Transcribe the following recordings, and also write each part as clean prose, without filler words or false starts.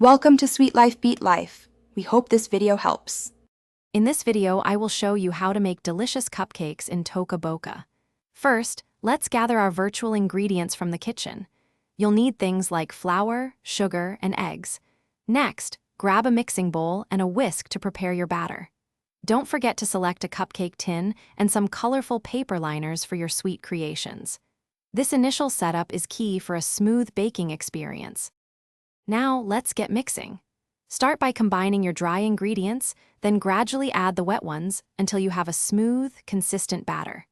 Welcome to Sweet Life Beat Life. We hope this video helps. In this video, I will show you how to make delicious cupcakes in Toca Boca. First, let's gather our virtual ingredients from the kitchen. You'll need things like flour, sugar, and eggs. Next, grab a mixing bowl and a whisk to prepare your batter. Don't forget to select a cupcake tin and some colorful paper liners for your sweet creations. This initial setup is key for a smooth baking experience. Now, let's get mixing. Start by combining your dry ingredients, then gradually add the wet ones until you have a smooth, consistent batter.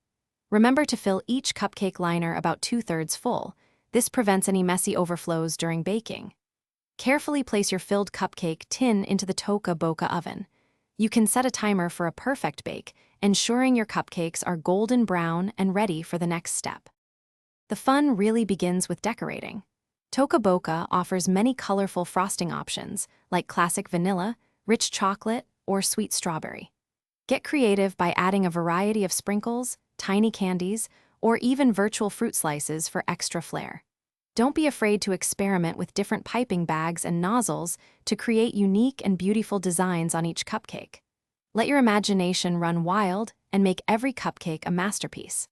Remember to fill each cupcake liner about 2/3 full. This prevents any messy overflows during baking. Carefully place your filled cupcake tin into the Toca Boca oven. You can set a timer for a perfect bake, ensuring your cupcakes are golden brown and ready for the next step. The fun really begins with decorating. Toca Boca offers many colorful frosting options, like classic vanilla, rich chocolate, or sweet strawberry. Get creative by adding a variety of sprinkles, tiny candies, or even virtual fruit slices for extra flair. Don't be afraid to experiment with different piping bags and nozzles to create unique and beautiful designs on each cupcake. Let your imagination run wild and make every cupcake a masterpiece.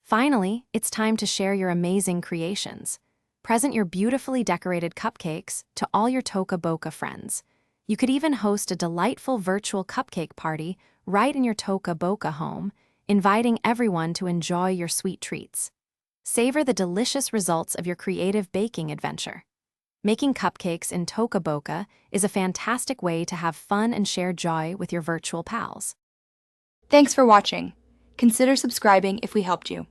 Finally, it's time to share your amazing creations. Present your beautifully decorated cupcakes to all your Toca Boca friends. You could even host a delightful virtual cupcake party right in your Toca Boca home, inviting everyone to enjoy your sweet treats. Savor the delicious results of your creative baking adventure. Making cupcakes in Toca Boca is a fantastic way to have fun and share joy with your virtual pals. Thanks for watching. Consider subscribing if we helped you.